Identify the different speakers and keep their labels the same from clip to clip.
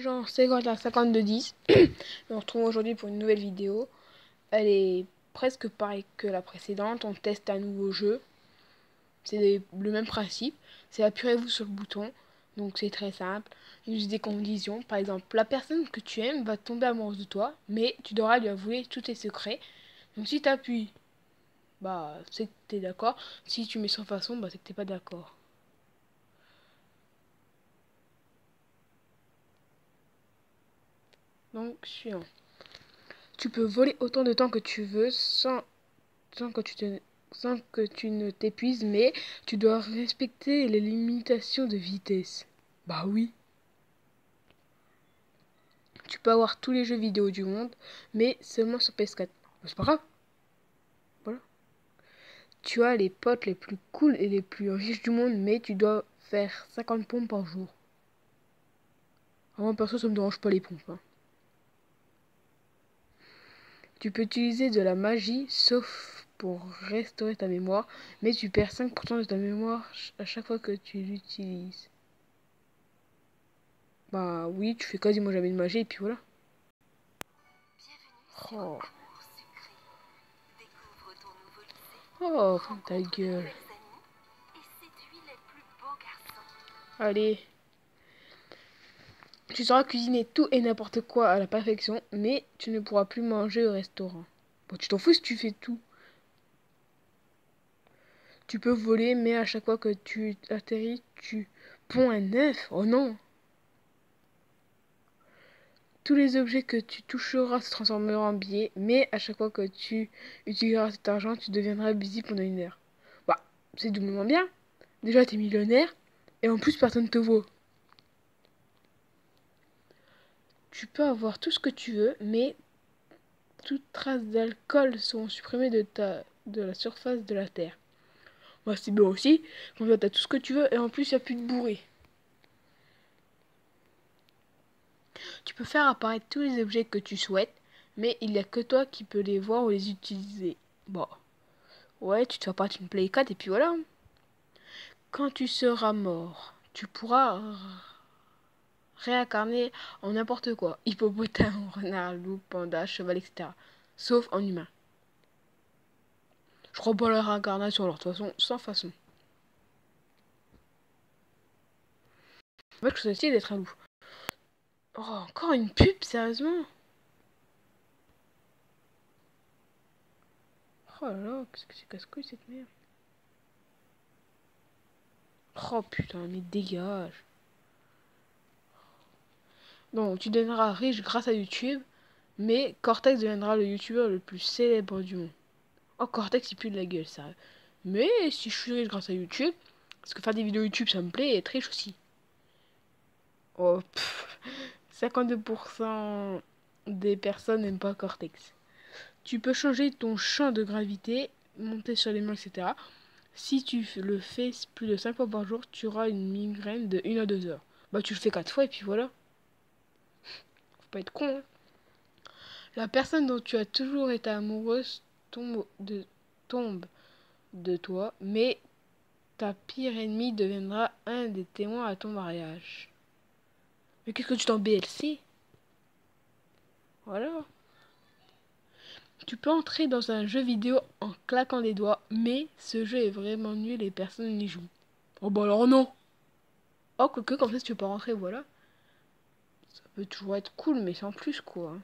Speaker 1: Genre, c'est quand à 5210. On se retrouve aujourd'hui pour une nouvelle vidéo. Elle est presque pareille que la précédente. On teste un nouveau jeu. C'est le même principe. C'est appuyez-vous sur le bouton. Donc c'est très simple. Il y a des conditions. Par exemple, la personne que tu aimes va tomber amoureuse de toi, mais tu devras lui avouer tous tes secrets. Donc si tu appuies, bah c'est que t'es d'accord. Si tu mets sans façon, bah c'est que t'es pas d'accord. Donc suivant. Tu peux voler autant de temps que tu veux sans que tu ne t'épuises, mais tu dois respecter les limitations de vitesse. Bah oui. Tu peux avoir tous les jeux vidéo du monde, mais seulement sur PS4. C'est pas grave. Voilà. Tu as les potes les plus cool et les plus riches du monde, mais tu dois faire 50 pompes par jour. Moi, perso, ça me dérange pas les pompes. Hein. Tu peux utiliser de la magie, sauf pour restaurer ta mémoire, mais tu perds 5% de ta mémoire à chaque fois que tu l'utilises. Bah oui, tu fais quasiment jamais de magie et puis voilà. Oh, oh, ferme ta gueule. Allez. Tu sauras cuisiner tout et n'importe quoi à la perfection, mais tu ne pourras plus manger au restaurant. Bon, tu t'en fous si tu fais tout. Tu peux voler, mais à chaque fois que tu atterris, tu ponds un œuf. Oh non. Tous les objets que tu toucheras se transformeront en billets, mais à chaque fois que tu utiliseras cet argent, tu deviendras busy pendant une heure. Bah, c'est doublement bien. Déjà, t'es millionnaire, et en plus, personne ne te voit. Tu peux avoir tout ce que tu veux, mais toutes traces d'alcool seront supprimées de la surface de la Terre. Bah, c'est bien aussi. Comme ça, t'as tout ce que tu veux, et en plus, il n'y a plus de bourré. Tu peux faire apparaître tous les objets que tu souhaites, mais il n'y a que toi qui peux les voir ou les utiliser. Bon, ouais, tu te fais apparaître une Play 4 et puis voilà. Quand tu seras mort, tu pourras réincarner en n'importe quoi. Hippopotame, renard, loup, panda, cheval, etc. Sauf en humain. Je crois pas à la réincarnation, alors de toute façon, sans façon. Moi, je trouve ça d'être un loup. Oh, encore une pub, sérieusement? Oh là là, qu'est-ce que c'est casse-couille cette merde. Oh putain, mais dégage. Donc, tu deviendras riche grâce à YouTube, mais Cortex deviendra le youtubeur le plus célèbre du monde. Oh, Cortex, il pue de la gueule, sérieux. Mais si je suis riche grâce à YouTube, parce que faire des vidéos YouTube, ça me plaît, et être riche aussi. Oh, 52% des personnes n'aiment pas Cortex. Tu peux changer ton champ de gravité, monter sur les murs, etc. Si tu le fais plus de 5 fois par jour, tu auras une migraine de 1 à 2 heures. Bah, tu le fais 4 fois et puis voilà. Faut pas être con, hein. La personne dont tu as toujours été amoureuse tombe de toi, mais ta pire ennemie deviendra un des témoins à ton mariage. Mais qu'est-ce que tu t'en BLC? Voilà. Tu peux entrer dans un jeu vidéo en claquant des doigts, mais ce jeu est vraiment nul et personne n'y joue. Oh bah alors non. Oh, quoique, comme ça, si tu peux pas rentrer, voilà. Ça peut toujours être cool, mais sans plus, quoi.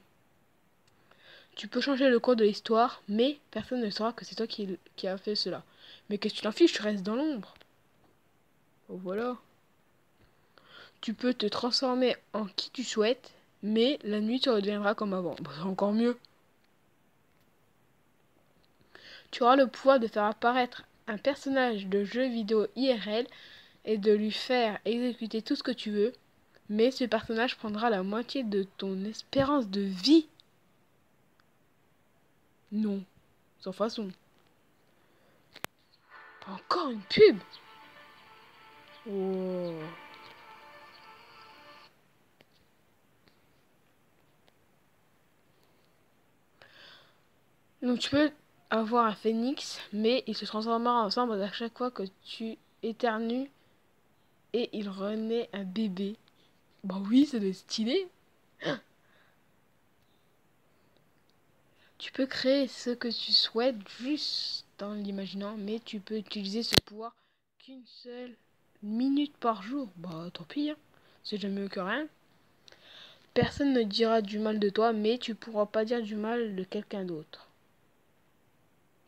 Speaker 1: Tu peux changer le cours de l'histoire, mais personne ne saura que c'est toi qui a fait cela. Mais qu'est-ce que tu t'en fiches, tu restes dans l'ombre. Oh, voilà. Tu peux te transformer en qui tu souhaites, mais la nuit tu redeviendras comme avant. Bah, c'est encore mieux. Tu auras le pouvoir de faire apparaître un personnage de jeu vidéo IRL et de lui faire exécuter tout ce que tu veux, mais ce personnage prendra la moitié de ton espérance de vie. Non, sans façon. Encore une pub. Oh. Donc tu peux avoir un phénix, mais il se transformera ensemble à chaque fois que tu éternues et il renaît un bébé. Bah oui, ça doit être stylé. Tu peux créer ce que tu souhaites juste en l'imaginant, mais tu peux utiliser ce pouvoir qu'une seule minute par jour. Bah tant pis, hein. C'est jamais mieux que rien. Personne ne dira du mal de toi, mais tu pourras pas dire du mal de quelqu'un d'autre.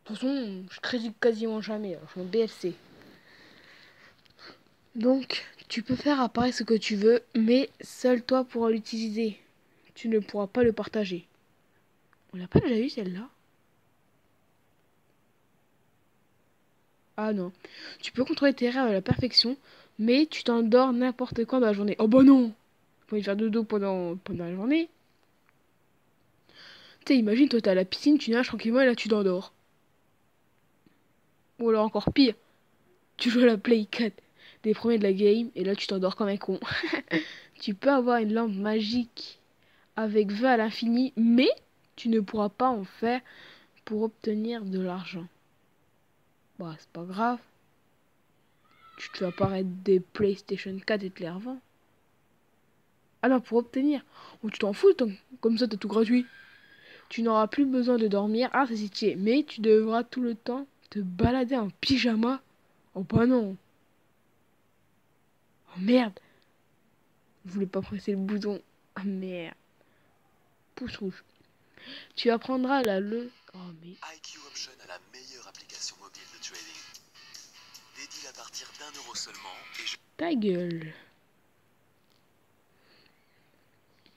Speaker 1: De toute façon, je critique quasiment jamais, je suis en BFC. Donc, tu peux faire apparaître ce que tu veux, mais seul toi pourras l'utiliser. Tu ne pourras pas le partager. On l'a pas déjà eu celle-là? Ah non. Tu peux contrôler tes rêves à la perfection, mais tu t'endors n'importe quand dans la journée. Oh bah non! Tu peux faire dodo pendant la journée. Tu sais, imagine, toi t'es à la piscine, tu nages tranquillement et là tu t'endors. Ou alors encore pire, tu joues à la Play 4 des premiers de la game et là tu t'endors comme un con. Tu peux avoir une lampe magique avec vœux à l'infini, mais tu ne pourras pas en faire pour obtenir de l'argent. Bah, c'est pas grave. Tu te fais apparaître des PlayStation 4 et te les revends. Ah non, pour obtenir. Ou tu t'en fous, comme ça t'as tout gratuit. Tu n'auras plus besoin de dormir. Ah, c'est stylé. Mais tu devras tout le temps te balader en pyjama. Oh bah non. Oh merde. Je voulais pas presser le bouton. Ah merde. Pouce rouge. Tu apprendras la le. Oh mais.
Speaker 2: IQ Option a la meilleure application mobile de trading. Dédie à partir d'1 € seulement et
Speaker 1: Ta gueule.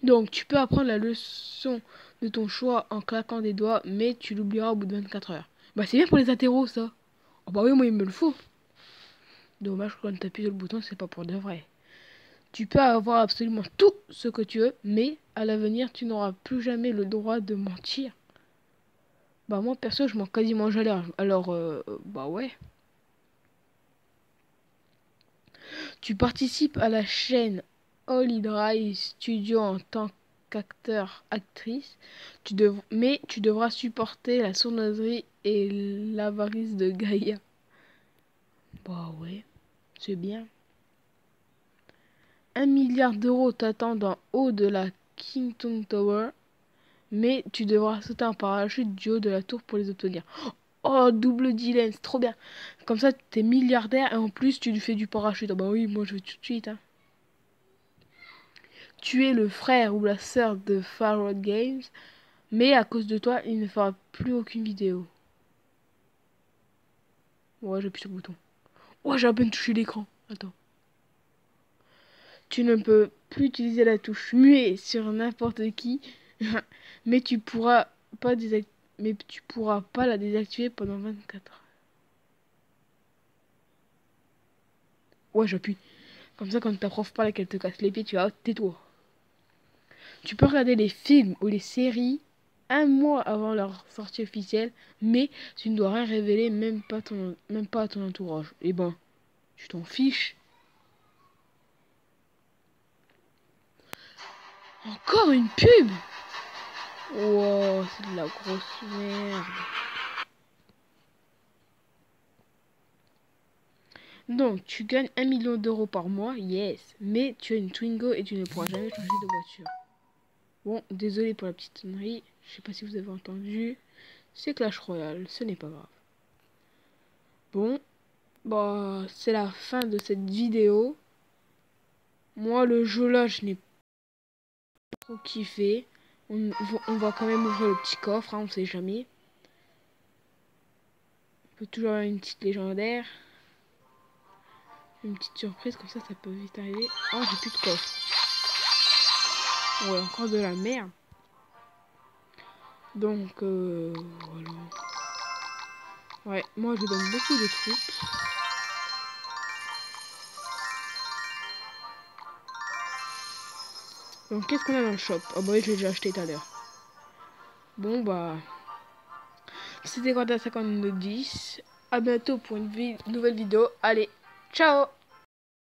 Speaker 1: Donc, tu peux apprendre la leçon de ton choix en claquant des doigts, mais tu l'oublieras au bout de 24 heures. Bah, c'est bien pour les interros, ça. Oh bah oui, moi, il me le faut. Dommage que quand tu appuies sur le bouton, c'est pas pour de vrai. Tu peux avoir absolument tout ce que tu veux, mais à l'avenir, tu n'auras plus jamais le droit de mentir. Bah, moi, perso, je mens quasiment jamais. Alors, bah ouais. Tu participes à la chaîne All Hydra Studio en tant qu'acteur-actrice, mais tu devras supporter la sournoiserie et l'avarice de Gaïa. Bah ouais, c'est bien. 1 milliard d'euros t'attendent en haut de la Kington Tower, mais tu devras sauter en parachute du haut de la tour pour les obtenir. Oh, double dilemme, c'est trop bien. Comme ça, t'es milliardaire et en plus, tu lui fais du parachute. Ah bah oui, moi je veux tout de suite, hein. Tu es le frère ou la sœur de Farrod Games, mais à cause de toi, il ne fera plus aucune vidéo. Ouais, j'appuie sur le bouton. Ouais, j'ai à peine touché l'écran. Attends. Tu ne peux plus utiliser la touche muet sur n'importe qui, mais tu pourras pas la désactiver pendant 24 heures. Ouais, j'appuie. Comme ça, quand ta prof parle et qu'elle te casse les pieds, tu vas tais-toi. Tu peux regarder les films ou les séries 1 mois avant leur sortie officielle, mais tu ne dois rien révéler, même pas à ton entourage. Et ben, tu t'en fiches. Encore une pub! Wow, c'est de la grosse merde. Donc, tu gagnes 1 million d'euros par mois, yes, mais tu as une Twingo et tu ne pourras jamais changer de voiture. Bon, désolé pour la petite sonnerie, je sais pas si vous avez entendu, c'est Clash Royale, ce n'est pas grave. Bon, bah, c'est la fin de cette vidéo. Moi, le jeu là, je n'ai pas trop kiffé. On va quand même ouvrir le petit coffre, hein, on sait jamais. On peut toujours avoir une petite légendaire. Une petite surprise, comme ça peut vite arriver. Oh, j'ai plus de coffre. Ouais, encore de la merde. Donc, voilà. Ouais, moi je donne beaucoup de troupes. Donc, qu'est-ce qu'on a dans le shop? Oh bah oui, je l'ai déjà acheté tout à l'heure. Bon, bah... C'était Quentin 5210. À bientôt pour une nouvelle vidéo. Allez, ciao!